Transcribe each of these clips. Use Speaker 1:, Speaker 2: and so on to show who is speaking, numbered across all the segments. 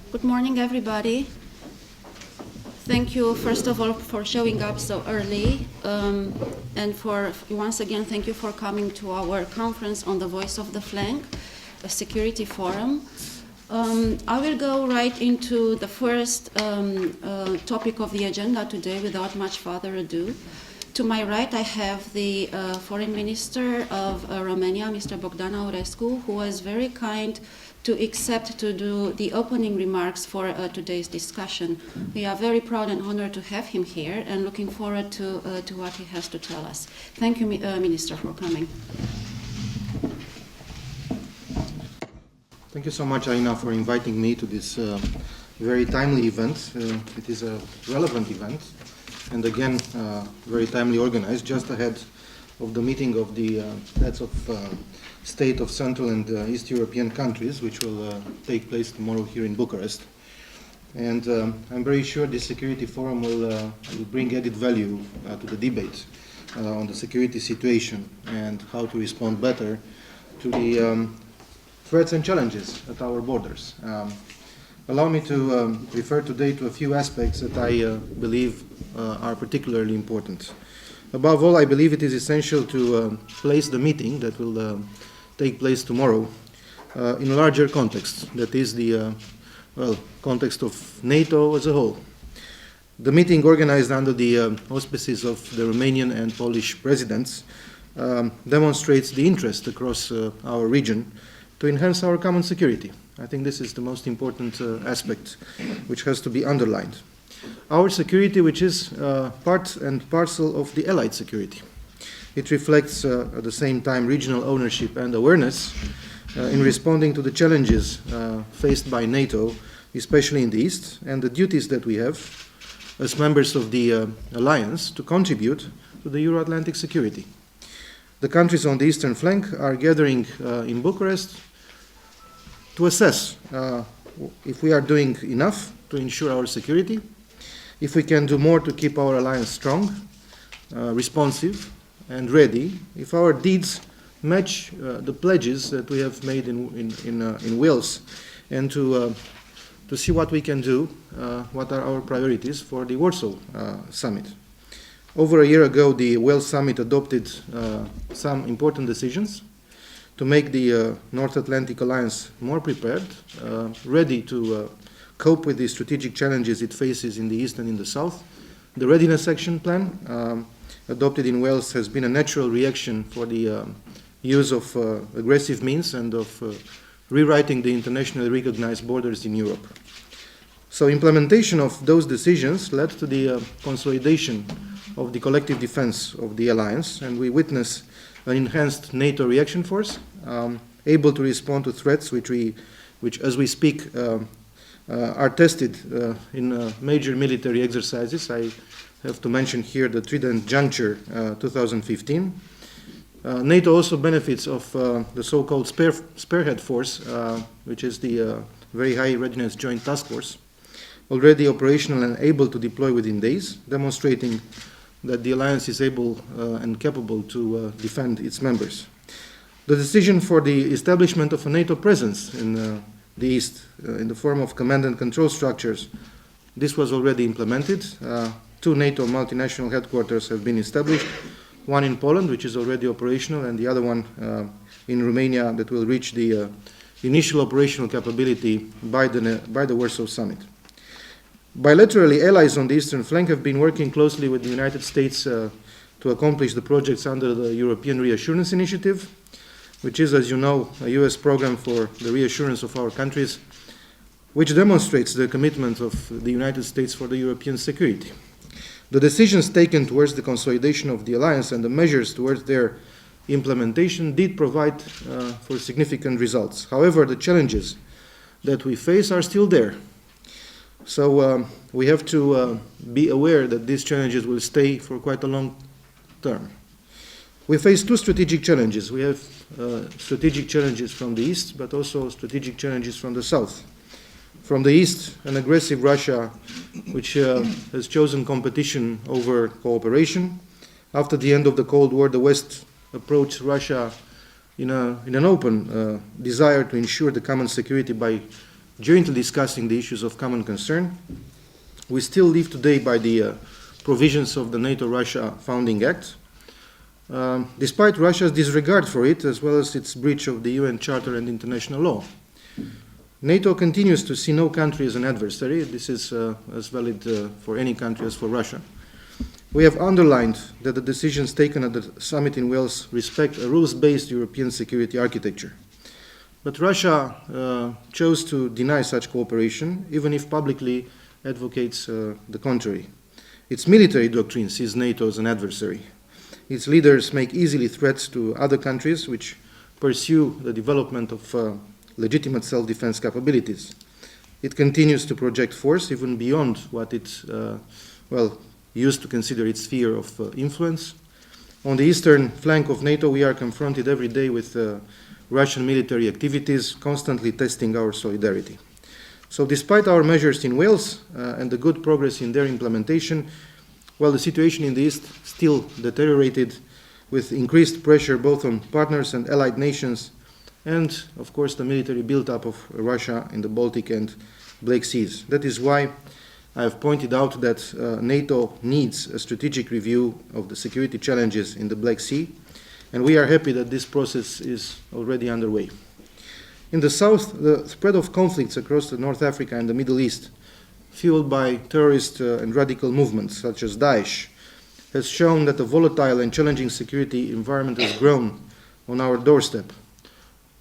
Speaker 1: Good morning, everybody. Thank you, first of all, for showing up so early, and once again, thank you for coming to our conference on the Voice of the Flank, a security forum. I will go right into the first topic of the agenda today without much further ado. To my right, I have the Foreign Minister of Romania, Mr. Bogdan Aurescu, who was very kind to accept to do the opening remarks for today's discussion. We are very proud and honored to have him here and looking forward to what he has to tell us. Thank you, Minister, for coming.
Speaker 2: Thank you so much, Aina, for inviting me to this very timely event. It is a relevant event, and again, very timely organized, just ahead of the meeting of the heads of state of Central and East European countries, which will take place tomorrow here in Bucharest. And I'm very sure this security forum will bring added value to the debate on the security situation and how to respond better to the threats and challenges at our borders. Allow me to refer today to a few aspects that I believe are particularly important. Above all, I believe it is essential to place the meeting that will take place tomorrow in a larger context, that is the context of NATO as a whole. The meeting, organized under the auspices of the Romanian and Polish presidents, demonstrates the interest across our region to enhance our common security. I think this is the most important aspect which has to be underlined. Our security, which is part and parcel of the Allied security. It reflects at the same time regional ownership and awareness in responding to the challenges faced by NATO, especially in the East, and the duties that we have as members of the alliance to contribute to the Euro-Atlantic security. The countries on the eastern flank are gathering in Bucharest to assess if we are doing enough to ensure our security, if we can do more to keep our alliance strong, responsive, and ready, if our deeds match the pledges that we have made in Wales, and to see what we can do, what are our priorities for the Warsaw Summit. Over a year ago, the Wales Summit adopted some important decisions to make the North Atlantic Alliance more prepared, ready to cope with the strategic challenges it faces in the East and in the South. The Readiness Action Plan, adopted in Wales, has been a natural reaction for the use of aggressive means and of rewriting the internationally recognized borders in Europe. So implementation of those decisions led to the consolidation of the collective defense of the alliance, and we witness an enhanced NATO reaction force, able to respond to threats which as we speak, are tested in major military exercises. I have to mention here the Trident Juncture 2015. NATO also benefits of the so-called Spearhead Force, which is the Very High Readiness Joint Task Force, already operational and able to deploy within days, demonstrating that the alliance is able and capable to defend its members. The decision for the establishment of a NATO presence in the East in the form of command and control structures, this was already implemented. Two NATO multinational headquarters have been established, one in Poland, which is already operational, and the other one in Romania that will reach the initial operational capability by the Warsaw Summit. Bilaterally, allies on the eastern flank have been working closely with the United States to accomplish the projects under the European Reassurance Initiative, which is, as you know, a US program for the reassurance of our countries, which demonstrates the commitment of the United States for the European security. The decisions taken towards the consolidation of the alliance and the measures towards their implementation did provide for significant results. However, the challenges that we face are still there. So we have to be aware that these challenges will stay for quite a long term. We face two strategic challenges. We have strategic challenges from the East, but also strategic challenges from the South. From the East, an aggressive Russia, which has chosen competition over cooperation. After the end of the Cold War, the West approached Russia in an open desire to ensure the common security by jointly discussing the issues of common concern. We still live today by the provisions of the NATO-Russia Founding Act, despite Russia's disregard for it, as well as its breach of the UN Charter and international law. NATO continues to see no country as an adversary. This is as valid for any country as for Russia. We have underlined that the decisions taken at the summit in Wales respect a rules-based European security architecture. But Russia chose to deny such cooperation, even if publicly advocates the contrary. Its military doctrine sees NATO as an adversary. Its leaders make easily threats to other countries which pursue the development of legitimate self-defense capabilities. It continues to project force even beyond what it used to consider its sphere of influence. On the eastern flank of NATO, we are confronted every day with Russian military activities, constantly testing our solidarity. So despite our measures in Wales and the good progress in their implementation, the situation in the East still deteriorated, with increased pressure both on partners and allied nations, and of course the military build-up of Russia in the Baltic and Black Seas. That is why I have pointed out that NATO needs a strategic review of the security challenges in the Black Sea, and we are happy that this process is already underway. In the south, the spread of conflicts across North Africa and the Middle East, fueled by terrorist and radical movements such as Daesh, has shown that a volatile and challenging security environment has grown on our doorstep.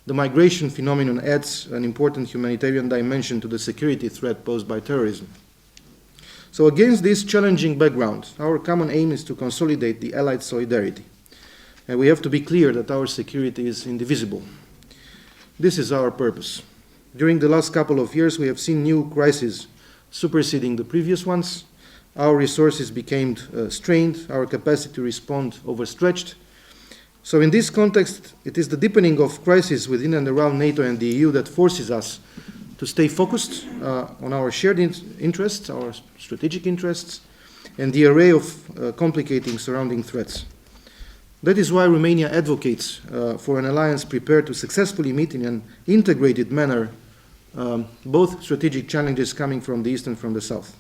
Speaker 2: The migration phenomenon adds an important humanitarian dimension to the security threat posed by terrorism. So against this challenging background, our common aim is to consolidate the Allied solidarity. And we have to be clear that our security is indivisible. This is our purpose. During the last couple of years, we have seen new crises superseding the previous ones. Our resources became strained, our capacity to respond overstretched. So in this context, it is the deepening of crises within and around NATO and the EU that forces us to stay focused on our shared interests, our strategic interests, and the array of complicating surrounding threats. That is why Romania advocates for an alliance prepared to successfully meet in an integrated manner both strategic challenges coming from the East and from the South.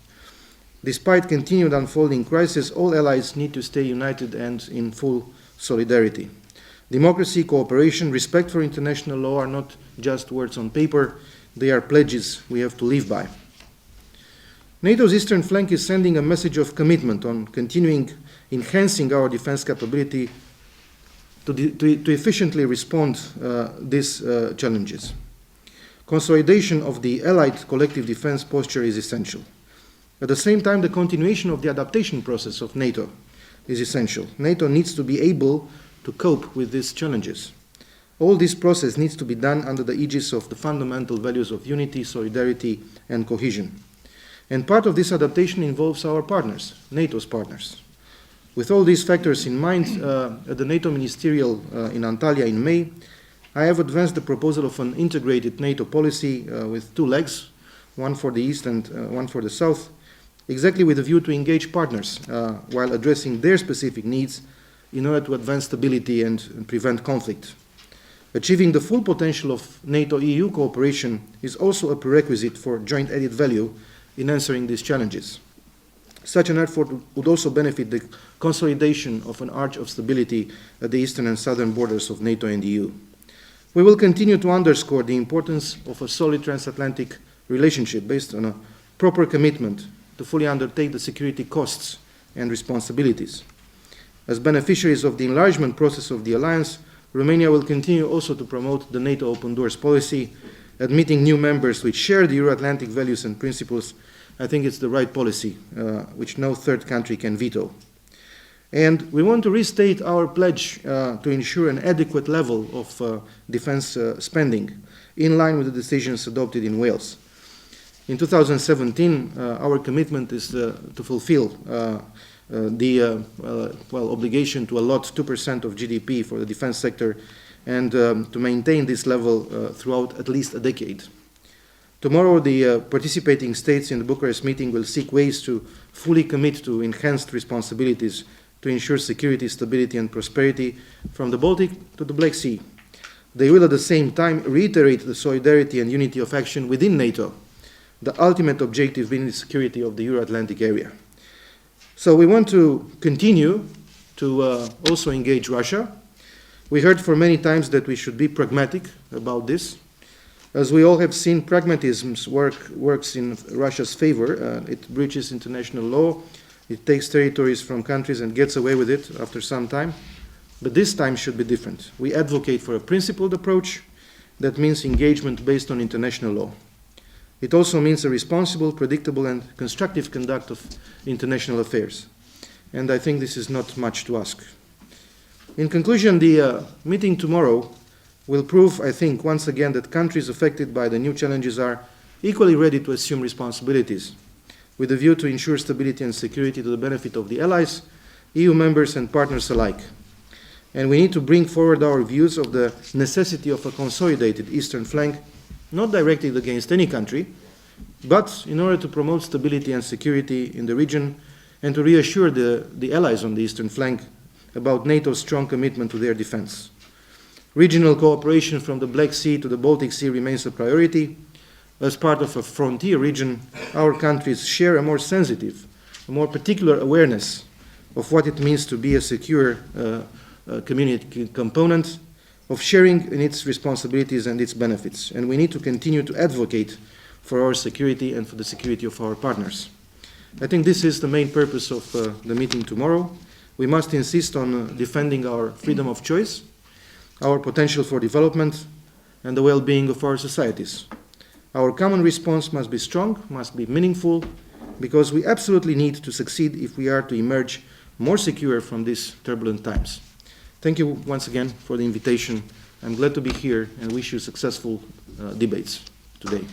Speaker 2: Despite continued unfolding crises, all allies need to stay united and in full solidarity. Democracy, cooperation, respect for international law are not just words on paper, they are pledges we have to live by. NATO's eastern flank is sending a message of commitment on continuing enhancing our defense capability to efficiently respond these challenges. Consolidation of the Allied collective defense posture is essential. At the same time, the continuation of the adaptation process of NATO is essential. NATO needs to be able to cope with these challenges. All this process needs to be done under the aegis of the fundamental values of unity, solidarity, and cohesion. And part of this adaptation involves our partners, NATO's partners. With all these factors in mind, at the NATO Ministerial in Antalya in May, I have advanced the proposal of an integrated NATO policy with two legs, one for the East and one for the South, exactly with a view to engage partners while addressing their specific needs in order to advance stability and prevent conflict. Achieving the full potential of NATO-EU cooperation is also a prerequisite for joint added value in answering these challenges. Such an effort would also benefit the consolidation of an arch of stability at the eastern and southern borders of NATO and the EU. We will continue to underscore the importance of a solid transatlantic relationship based on a proper commitment to fully undertake the security costs and responsibilities. As beneficiaries of the enlargement process of the alliance, Romania will continue also to promote the NATO open doors policy, admitting new members which share the Euro-Atlantic values and principles. I think it's the right policy, which no third country can veto. And we want to restate our pledge to ensure an adequate level of defense spending in line with the decisions adopted in Wales. In 2017, our commitment is to fulfill the obligation to allot 2% of GDP for the defense sector and to maintain this level throughout at least a decade. Tomorrow, the participating states in the Bucharest meeting will seek ways to fully commit to enhanced responsibilities to ensure security, stability, and prosperity from the Baltic to the Black Sea. They will at the same time reiterate the solidarity and unity of action within NATO, the ultimate objective being the security of the Euro-Atlantic area. So we want to continue to also engage Russia. We heard for many times that we should be pragmatic about this. As we all have seen, pragmatism works in Russia's favor. It breaches international law, it takes territories from countries and gets away with it after some time. But this time should be different. We advocate for a principled approach. That means engagement based on international law. It also means a responsible, predictable, and constructive conduct of international affairs. And I think this is not much to ask. In conclusion, the meeting tomorrow will prove, I think, once again that countries affected by the new challenges are equally ready to assume responsibilities, with a view to ensure stability and security to the benefit of the allies, EU members, and partners alike. And we need to bring forward our views of the necessity of a consolidated eastern flank, not directed against any country, but in order to promote stability and security in the region and to reassure the allies on the eastern flank about NATO's strong commitment to their defense. Regional cooperation from the Black Sea to the Baltic Sea remains a priority. As part of a frontier region, our countries share a more sensitive, a more particular awareness of what it means to be a secure community component, of sharing in its responsibilities and its benefits. And we need to continue to advocate for our security and for the security of our partners. I think this is the main purpose of the meeting tomorrow. We must insist on defending our freedom of choice, our potential for development, and the well-being of our societies. Our common response must be strong, must be meaningful, because we absolutely need to succeed if we are to emerge more secure from these turbulent times. Thank you once again for the invitation. I'm glad to be here and wish you successful debates today.